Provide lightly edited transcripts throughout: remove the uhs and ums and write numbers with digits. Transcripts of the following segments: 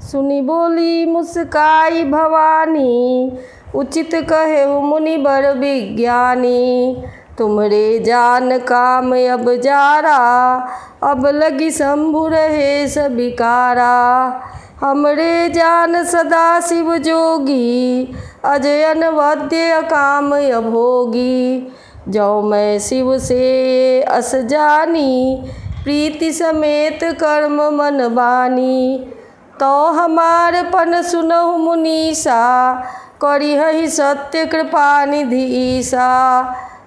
सुनी बोली मुस्काई भवानी, उचित कहे मुनि बर विज्ञानी। तुमरे जान काम अब जारा, अब लगी शंभु रहे सबिकारा। हमरे जान सदा शिव जोगी, अजय अनवद्य काम अभोगी। जो मैं शिव से अस जानी, प्रीति समेत कर्म मन बानी। तो हमार पन सुनहु मुनीसा, करिहहि सत्य कृपा निधि ईसा।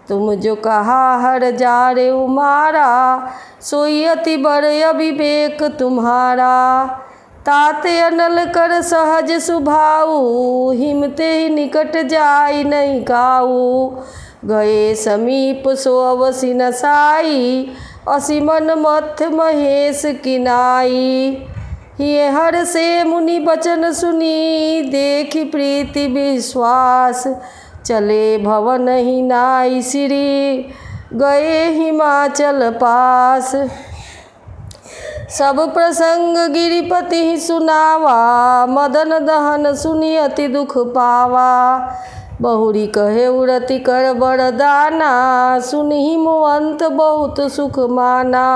तुम जो कहा हर जारे उमारा, सोई अति बर अविवेक तुम्हारा। ताते अनल कर सहज सुभाऊ, हिमते ही निकट जाई नहीं काऊ। गए समीप सो अवसि न साई, असी मन मथ महेश किनाई। ये हर से मुनि बचन सुनी, देखी प्रीति विश्वास। चले भवन ही नाई श्री, गए हिमाचल पास। सब प्रसंग गिरिपति ही सुनावा, मदन दहन सुनी अति दुख पावा। बहुरी कहे उरति कर बरदाना, सुनहि मुअंत बहुत सुख माना।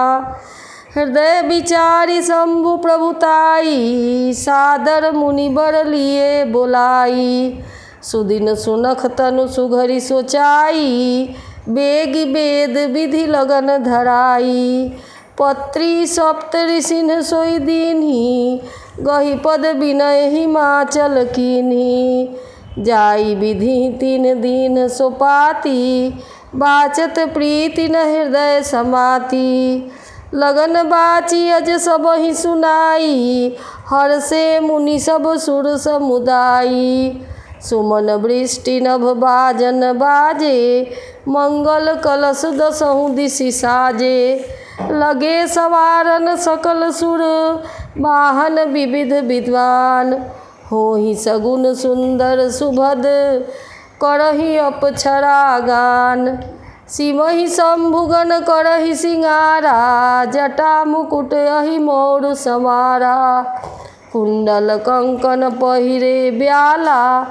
हृदय विचारी शंभु प्रभुताई, सादर मुनि बर लिए बोलाई। सुदिन सुनख तनु सुघरी सोचाई, बेगी वेद विधि लगन धराई। पत्री सप्त ऋषिन सोई दीन्ही, गही पद विनय हिमाचल कीन्ही। जाई विधि 3 दिन सोपाती, बाचत प्रीति न हृदय समाती। लगन बाची अज सब ही सुनाई, हर से मुनि सब सुर समुदाई। सुमन वृष्टि नभ बाजन बाजे, मंगल कलश दसहु दिशि साजे। लगे सवारन सकल सुर, वाहन विविध विद्वान। होहि सगुन सुंदर सुभद, करहि अपक्षरा गान। शिवहि शंभुगन करहि सिंगारा, जटा मुकुट अहि मोर संवारा। कुंडल कंकन पहिरे ब्याला,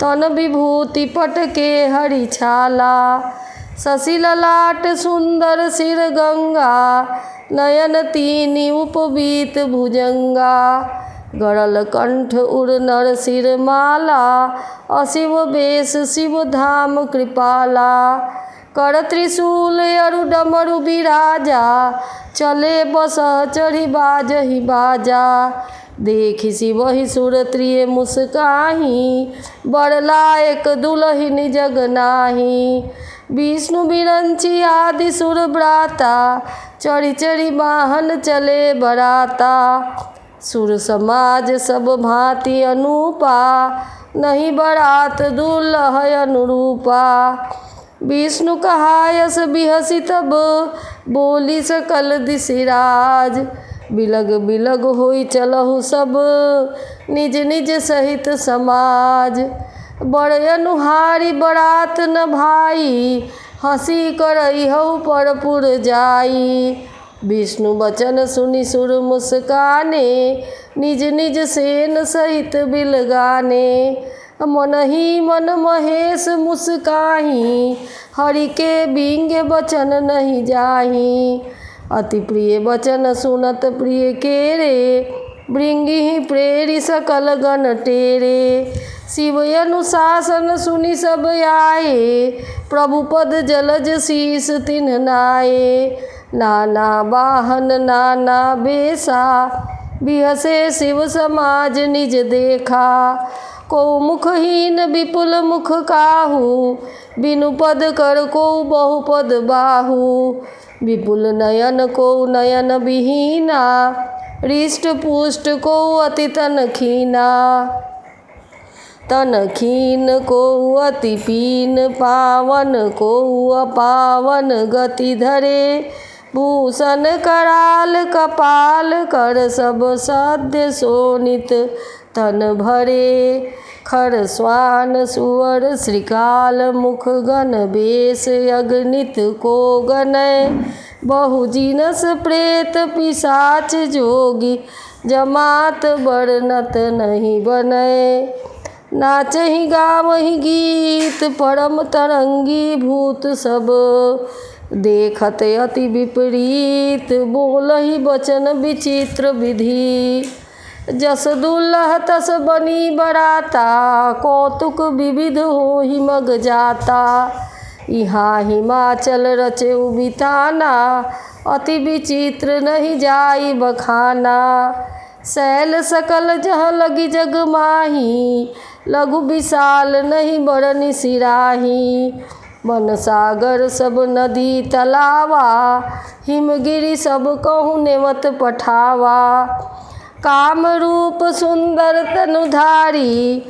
तन विभूति पटके हरि छाला। शशि ललाट सुंदर सिर गंगा, नयन 3 उपवीत भुजंगा। गरल कंठ उर नर सिर माला, अशिव बेश शिव धाम कृपाला। कर त्रिशूल अरु डमरु बिराजा, चले बस चढ़ी बाजहि बाजा। देखि शिवहि सुर त्रिय मुस्काहि, बर लायक दुलहिन जग नाही। विष्णु बिरंची आदि सुर ब्राता, चढ़ी चढ़ी वाहन चले बराता। सुर समाज सब भांति अनूपा, नहीं बरात दुल्लह अनुरूपा। विष्णु कहायस बिहसी तब, बोली सकल दिशिराज। बिलग बिलग होई चलहु सब, निज निज सहित समाज। बड़े अनुहारी बरात न भाई, हंसी करइहु परपुर जाई। विष्णु बचन सुनि सुर मुस्काने, निज निज सेन सहित बिलगाने। मनहि मन महेश मुस्काहि, हरि के बिंग बचन नहीं जाहि। अति प्रिय बचन सुनत प्रिय केरे, भृंगी प्रेरि सकल गण टेरे। शिव अनुशासन सुनि सब आए, प्रभु पद जलज शीस तिन्ह नाये। नाना वाहन नाना बेसा, बिहसे शिव समाज निज देखा। को मुखहीन विपुल मुख काहू, बिनु पद कर को बहुपद बाहू। विपुल नयन को नयन विहीना, हृष्ट पुष्ट को अति तन खीना। तन खीन को अति पीन, पावन को अपावन गति धरे। भूषण कराल कपाल, कर सब साध्य शोणित तन भरे। खर स्वान सुअर श्रीकाल, मुख गण बेश अगणित को गणय। बहु जिनस प्रेत पिशाच जोगी, जमात बरनत नहीं बने। नाचहि गावहि गीत परम तरंगी भूत सब, देखत अति विपरीत बोलहि वचन विचित्र विधि। जस दुल्लह तस बनी बराता, कौतुक विविध होहि मग जाता। यहाँ हिमाचल रचेउ बिताना, अति विचित्र नहीं जाई बखाना। शैल सकल जहाँ लगी जग माही, लघु विशाल नहीं बरनि सिराही। मन सागर सब नदी तलावा, हिमगिरि सब कहूँ नेवत पठावा। काम रूप सुंदर तनुधारी,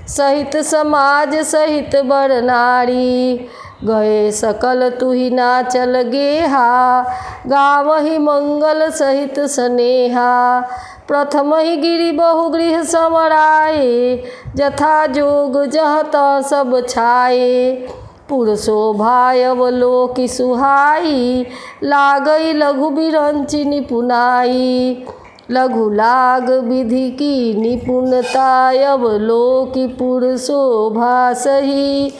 सहित समाज सहित बर नारी। गए सकल तुहि नाचल गेहा, गावहि मंगल सहित स्नेहा। प्रथम ही गिरि बहुगृह संवराए, जथा जोग जह तह सब छाए। पुर शोभा अवलोकि सुहाई, लागई लघु बिरंचि निपुनाई। लघु लाग विधि की निपुणता, अवलोकि पुर शोभा सही।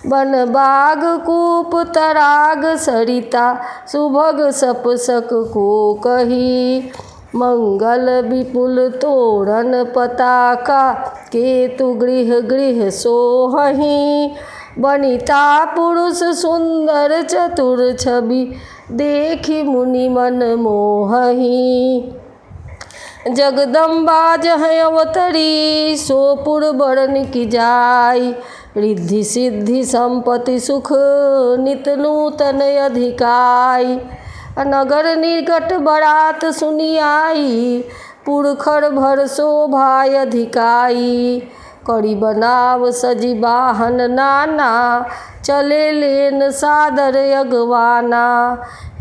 वन बाग कूप तराग सरिता, सुभग सपसक को कही। मंगल विपुल तोरण पताका, केतु गृह गृह सोहहि। वनिता पुरुष सुंदर चतुर छवि, देखि मुनि मन मोहहि। जगदम्बा जहाँ अवतरी, सोपुर बरन की जाय। रिद्धि सिद्धि संपत्ति सुख, नित नूतन अधिकाई। नगर निर्गत बरात सुनी आई, पुरखर भर शोभा अधिकाई। करी बनाव सजी वाहन नाना, चले लेन सादर अगवाना।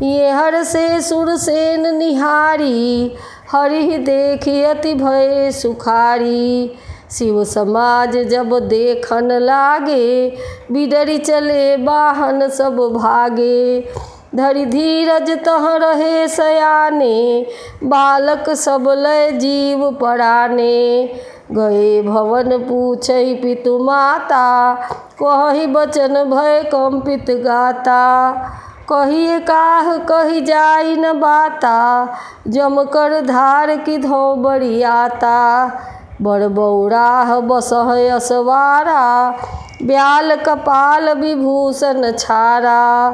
ये हर से सुरसेन निहारी, हरि देखि अति भय सुखारी। शिव समाज जब देखन लागे, बिडरि चले वाहन सब भागे। धरि धीरज तह रहे सयाने, बालक सब लय जीव पराने। गए भवन पूछहि पितु माता, कहहि बचन भय कंपित गाता। कहिए काह कही जाई न बाता, जम कर धार की धौ बरियाता। बड़ बौराह बसह असवारा, ब्याल कपाल विभूषण छारा।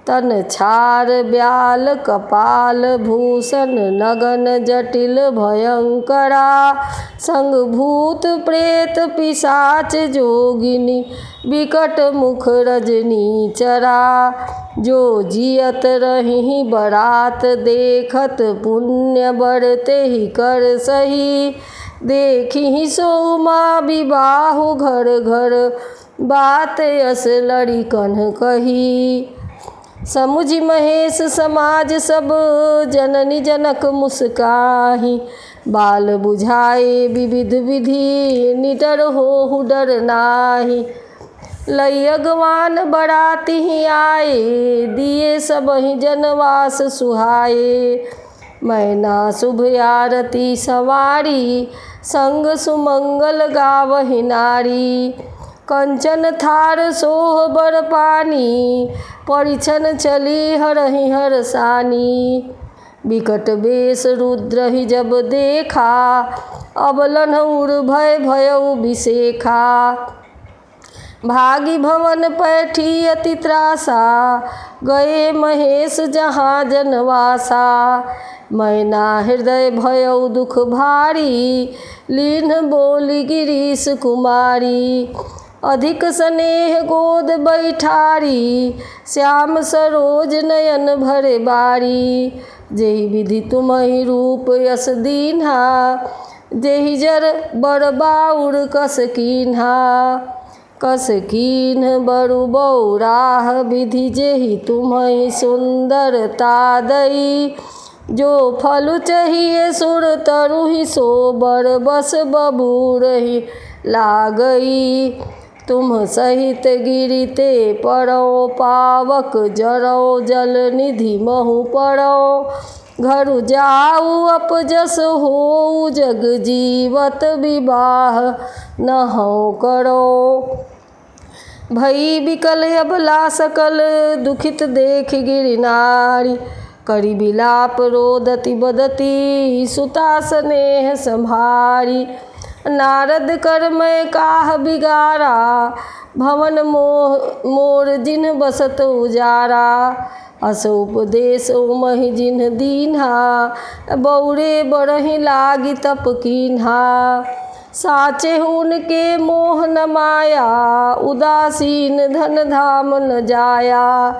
तन छार ब्याल कपाल भूषण, नगन जटिल भयंकरा। संग भूत प्रेत पिशाच जोगिनी, विकट मुख रजनी चरा। जो जियत रही बरात देखत, पुण्य बढ़ते ही कर सही। देखी सो माँ विबाहु घर घर, बात यस लड़ी कन्ह कही। समुझि महेश समाज सब, जननी जनक मुस्काही। बाल बुझाए विविध विधि, निडर होहु डर नाही। लई अगवान बराती ही आए, दिए सबहि जनवास सुहाए। मैना शुभ आरती सवारी, संग सुमंगल गावहि नारी। कंचन थार सोह बर पानी, परिछन चली हरहि हरसानी। विकट वेश रुद्र ही जब देखा, अबलन उर भय भयउ विशेखा। भागी भवन पैठी अति त्रासा, गए महेश जहाँ जनवासा। मैना हृदय भयउ दुख भारी, लीन बोली गिरीश कुमारी। अधिक स्नेह गोद बैठारी, श्याम सरोज नयन भरे बारी। जेहि विधि तुम्हि रूप यस दीन्हा, जेहि जर बर बाउर कस कीन्हा। कस कीन्ह बरु बौराह विधि, जेहि तुम्हि सुंदरता दई। जो फल चाहिए सुर तरुहि, सो बर बस बबूरहि लागई। तुम सहित गिरिते पड़ो, पावक जरौ जल निधि महु पड़ो। घर जाऊ अपजस हो जग जीवत विवाह नहु करो। भई विकल अबला सकल दुखित देख गिरि नारी, करि बिलाप रोदति बदती सुता स्नेह संभारी। नारद कर मैं काह बिगारा, भवन मोर जिन बसत उजारा। अस उपदेश ओमहि जिन्ह दीन्हा, बौरे बरहि लागी तप कीन्हा। साचे उनके मोह न माया, उदासीन धन धाम न जाया।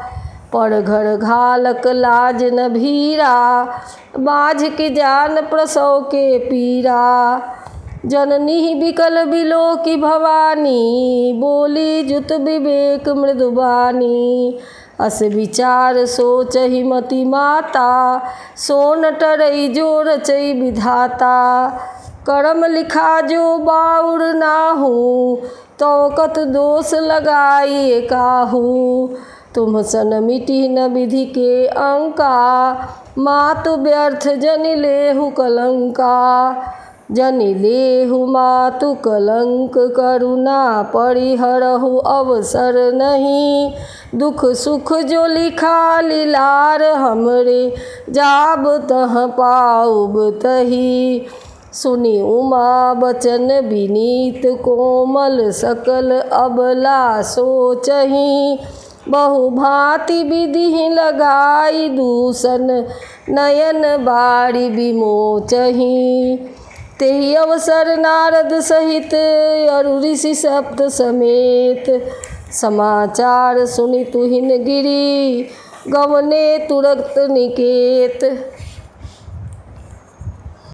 पर घर घालक लाज न भीरा, बाझ की जान प्रसव के पीरा। जननी बिकल बिलो की भवानी, बोली जुत विवेक मृदुबानी। अस विचार सोचहि मति माता, सो न टरई जो रचई विधाता। करम लिखा जो बाउर नाहू, तो कत दोष लगाई काहू। तुम सन मिटी न विधि के अंका, मातु व्यर्थ जनि लेहु कलंका। जनि लेहु मातु कलंक, करुणा परिहरहु अवसर नहीं। दुख सुख जो लिखा लीलार हमरे, जाब तह पाउब तही। सुनी उमा बचन विनीत कोमल, सकल अबला सोचहि। बहु भांति विधि लगाई दूषण, नयन बारी विमोचहि। तेहि अवसर नारद सहित अरु ऋषि सप्त समेत, समाचार सुनि तुहिन गिरि गवने तुरत निकेत।